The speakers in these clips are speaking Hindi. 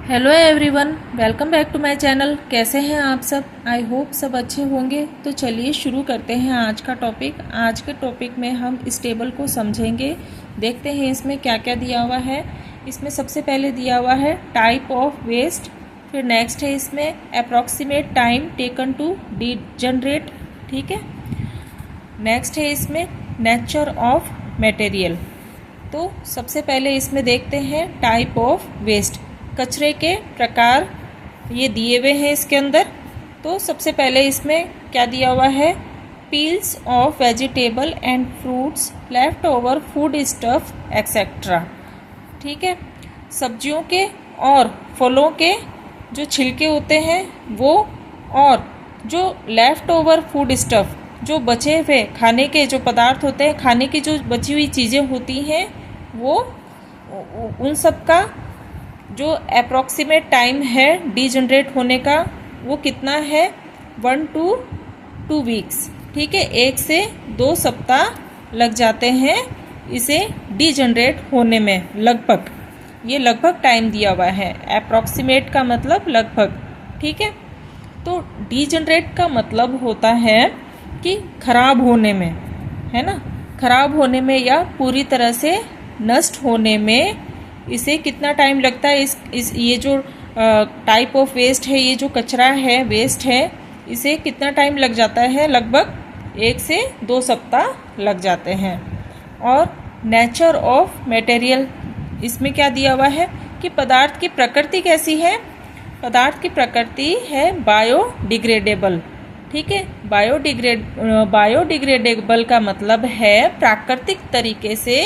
Hello everyone, welcome back to my channel. कैसे हैं आप सब? आई होप सब अच्छे होंगे। तो चलिए शुरू करते हैं आज का टॉपिक। आज के टॉपिक में हम इस टेबल को समझेंगे। देखते हैं इसमें क्या क्या दिया हुआ है। इसमें सबसे पहले दिया हुआ है टाइप ऑफ वेस्ट। फिर नेक्स्ट है इसमें approximate time taken to degenerate. ठीक है। नेक्स्ट है इसमें नेचर ऑफ मटेरियल। तो सबसे पहले इसमें देखते हैं टाइप ऑफ वेस्ट। कचरे के प्रकार ये दिए हुए हैं इसके अंदर। तो सबसे पहले इसमें क्या दिया हुआ है? Peels of vegetable and fruits, left over food stuff etcetera. ठीक है। सब्जियों के और फलों के जो छिलके होते हैं वो, और जो लेफ्ट ओवर फूड स्टफ, जो बचे हुए खाने के जो पदार्थ होते हैं, खाने की जो बची हुई चीज़ें होती हैं, वो उन सब का जो अप्रॉक्सीमेट टाइम है डीजनरेट होने का वो कितना है? 1 to 2 वीक्स। ठीक है। 1 से 2 सप्ताह लग जाते हैं इसे डीजनरेट होने में। लगभग, ये लगभग टाइम दिया हुआ है। अप्रॉक्सीमेट का मतलब लगभग। ठीक है। तो डीजनरेट का मतलब होता है कि खराब होने में, है ना, खराब होने में या पूरी तरह से नष्ट होने में इसे कितना टाइम लगता है? ये जो टाइप ऑफ वेस्ट है, ये जो कचरा है, वेस्ट है, इसे कितना टाइम लग जाता है? लगभग 1 से 2 सप्ताह लग जाते हैं। और नेचर ऑफ मटेरियल, इसमें क्या दिया हुआ है कि पदार्थ की प्रकृति कैसी है? पदार्थ की प्रकृति है बायोडिग्रेडेबल। ठीक है। बायोडिग्रेडेबल का मतलब है प्राकृतिक तरीके से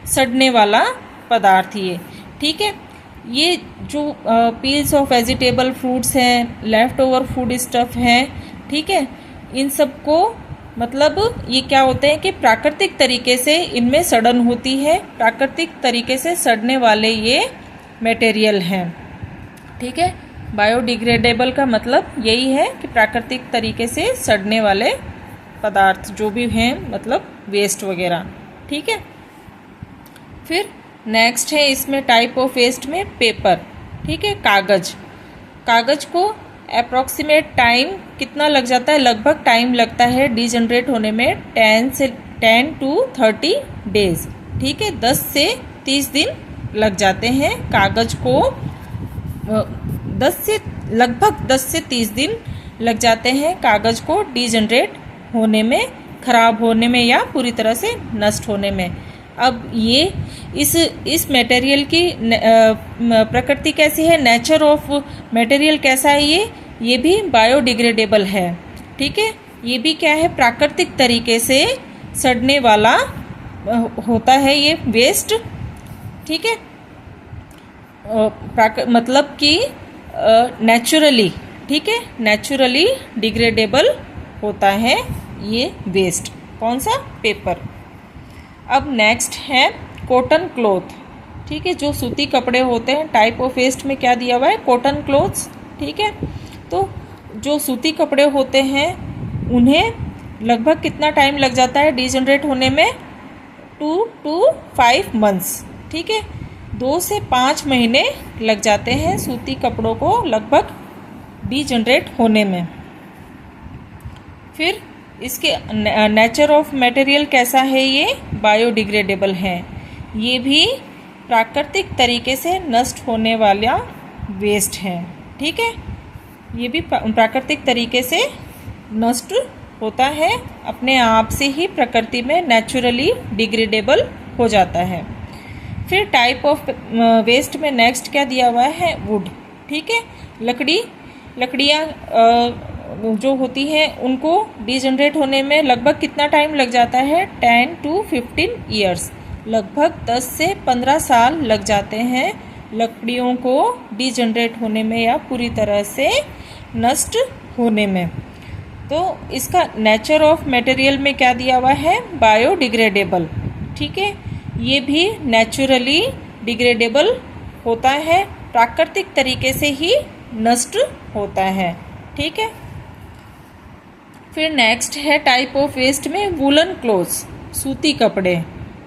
सड़ने वाला पदार्थ ये। ठीक है। ये जो पील्स ऑफ वेजिटेबल, फ्रूट्स हैं, लेफ्ट ओवर फूड स्टफ हैं, ठीक है, इन सब को मतलब ये क्या होते हैं कि प्राकृतिक तरीके से इनमें सड़न होती है। प्राकृतिक तरीके से सड़ने वाले ये मटेरियल हैं। ठीक है। बायोडिग्रेडेबल का मतलब यही है कि प्राकृतिक तरीके से सड़ने वाले पदार्थ जो भी हैं, मतलब वेस्ट वगैरह। ठीक है। फिर नेक्स्ट है इसमें टाइप ऑफ वेस्ट में पेपर। ठीक है। कागज। कागज को अप्रॉक्सीमेट टाइम कितना लग जाता है? लगभग टाइम लगता है डीजनरेट होने में 10 to 30 डेज। ठीक है। 10 से 30 दिन लग जाते हैं कागज को। लगभग 10 से 30 दिन लग जाते हैं कागज को डीजनरेट होने में, खराब होने में या पूरी तरह से नष्ट होने में। अब ये इस मटेरियल की प्रकृति कैसी है? नेचर ऑफ मटेरियल कैसा है? ये भी बायोडिग्रेडेबल है। ठीक है। ये भी क्या है? प्राकृतिक तरीके से सड़ने वाला होता है ये वेस्ट। ठीक है। मतलब कि नेचुरली, ठीक है, नेचुरली डिग्रेडेबल होता है ये वेस्ट। कौन सा? पेपर। अब नेक्स्ट है कॉटन क्लॉथ। ठीक है। जो सूती कपड़े होते हैं, टाइप ऑफ वेस्ट में क्या दिया हुआ है? Cotton clothes. ठीक है। तो जो सूती कपड़े होते हैं उन्हें लगभग कितना टाइम लग जाता है डीजनरेट होने में? 2 to 5 मंथ्स। ठीक है। 2 से 5 महीने लग जाते हैं सूती कपड़ों को लगभग डीजनरेट होने में। फिर इसके नेचर ऑफ मटेरियल कैसा है? ये बायोडिग्रेडेबल है। ये भी प्राकृतिक तरीके से नष्ट होने वाला वेस्ट है। ठीक है। ये भी प्राकृतिक तरीके से नष्ट होता है, अपने आप से ही प्रकृति में नेचुरली डिग्रेडेबल हो जाता है। फिर टाइप ऑफ वेस्ट में नेक्स्ट क्या दिया हुआ है? वुड। ठीक है। लकड़ियाँ जो होती हैं उनको डीजनरेट होने में लगभग कितना टाइम लग जाता है? 10 to 15 ईयर्स। लगभग 10 से 15 साल लग जाते हैं लकड़ियों को डीजनरेट होने में या पूरी तरह से नष्ट होने में। तो इसका नेचर ऑफ मटेरियल में क्या दिया हुआ है? बायोडिग्रेडेबल। ठीक है। ये भी नेचुरली डिग्रेडेबल होता है, प्राकृतिक तरीके से ही नष्ट होता है। ठीक है। फिर नेक्स्ट है टाइप ऑफ वेस्ट में वूलन क्लोथ्स, सूती कपड़े।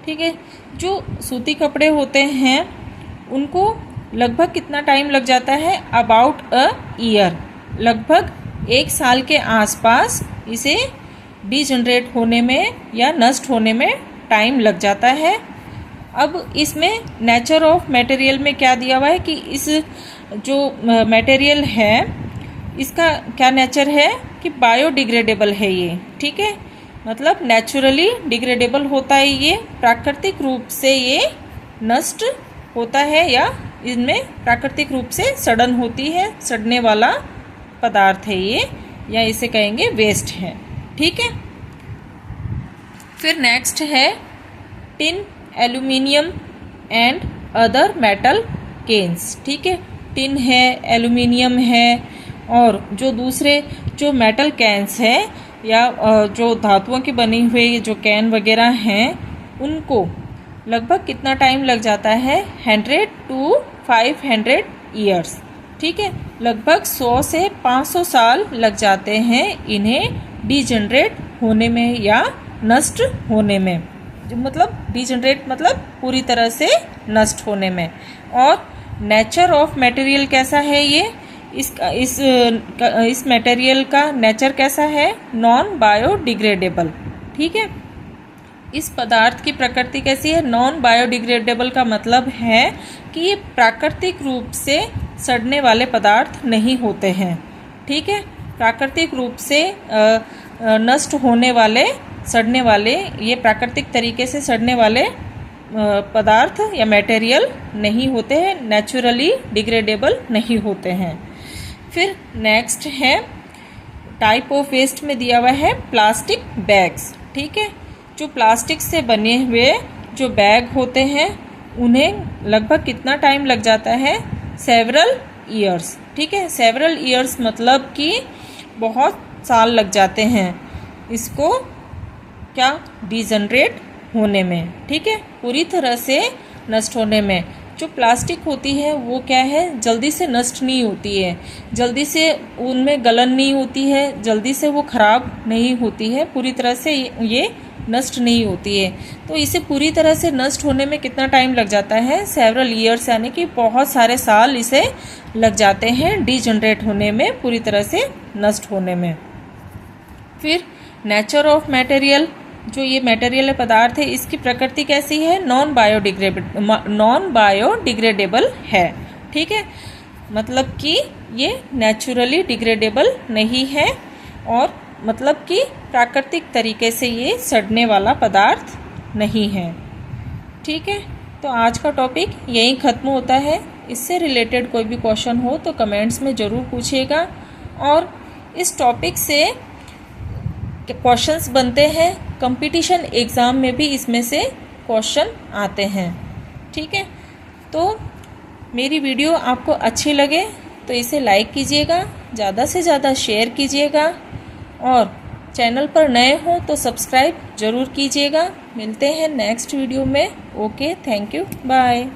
ठीक है। जो सूती कपड़े होते हैं उनको लगभग कितना टाइम लग जाता है? अबाउट अ ईयर, लगभग 1 साल के आसपास इसे डीजनरेट होने में या नष्ट होने में टाइम लग जाता है। अब इसमें नेचर ऑफ मटेरियल में क्या दिया हुआ है कि इस जो मटेरियल है इसका क्या नेचर है कि बायोडिग्रेडेबल है ये, ठीक है, मतलब नेचुरली डिग्रेडेबल होता है ये, प्राकृतिक रूप से ये नष्ट होता है या इनमें प्राकृतिक रूप से सड़न होती है, सड़ने वाला पदार्थ है ये, या इसे कहेंगे वेस्ट है, ठीक है। फिर नेक्स्ट है tin, aluminium and other metal cans, ठीक है। टिन है, एल्यूमिनियम है और जो दूसरे जो मेटल कैंस है या जो धातुओं की बनी हुई जो कैन वगैरह हैं उनको लगभग कितना टाइम लग जाता है? 100 to 500 ईयर्स, ठीक है, लगभग 100 से 500 साल लग जाते हैं इन्हें डीजनरेट होने में या नष्ट होने में, जो मतलब डीजनरेट मतलब पूरी तरह से नष्ट होने में। और नेचर ऑफ मटेरियल कैसा है ये? इस मटेरियल का नेचर कैसा है? नॉन बायोडिग्रेडेबल, ठीक है। इस पदार्थ की प्रकृति कैसी है? नॉन बायोडिग्रेडेबल का मतलब है कि ये प्राकृतिक रूप से सड़ने वाले पदार्थ नहीं होते हैं, ठीक है, प्राकृतिक रूप से नष्ट होने वाले, सड़ने वाले, ये प्राकृतिक तरीके से सड़ने वाले पदार्थ या मटेरियल नहीं होते हैं, नेचुरली डिग्रेडेबल नहीं होते हैं। फिर नेक्स्ट है टाइप ऑफ वेस्ट में दिया हुआ है प्लास्टिक बैग्स, ठीक है। जो प्लास्टिक से बने हुए जो बैग होते हैं उन्हें लगभग कितना टाइम लग जाता है? सेवरल ईयर्स, ठीक है, सेवरल ईयर्स मतलब कि बहुत साल लग जाते हैं इसको क्या डीजनरेट होने में, ठीक है, पूरी तरह से नष्ट होने में। जो प्लास्टिक होती है वो क्या है? जल्दी से नष्ट नहीं होती है, जल्दी से उनमें गलन नहीं होती है, जल्दी से वो खराब नहीं होती है, पूरी तरह से ये नष्ट नहीं होती है। तो इसे पूरी तरह से नष्ट होने में कितना टाइम लग जाता है? सेवरल ईयर्स, यानी कि बहुत सारे साल इसे लग जाते हैं डीजनरेट होने में, पूरी तरह से नष्ट होने में। फिर नेचर ऑफ मटेरियल, जो ये मटेरियल पदार्थ है इसकी प्रकृति कैसी है? नॉन बायोडिग्रेडेबल है, ठीक है, मतलब कि ये नेचुरली डिग्रेडेबल नहीं है और मतलब कि प्राकृतिक तरीके से ये सड़ने वाला पदार्थ नहीं है, ठीक है। तो आज का टॉपिक यहीं ख़त्म होता है। इससे रिलेटेड कोई भी क्वेश्चन हो तो कमेंट्स में ज़रूर पूछिएगा। और इस टॉपिक से क्वेश्चंस बनते हैं, कंपटीशन एग्ज़ाम में भी इसमें से क्वेश्चन आते हैं, ठीक है। तो मेरी वीडियो आपको अच्छी लगे तो इसे लाइक कीजिएगा, ज़्यादा से ज़्यादा शेयर कीजिएगा और चैनल पर नए हो तो सब्सक्राइब ज़रूर कीजिएगा। मिलते हैं नेक्स्ट वीडियो में। Okay, thank you, bye.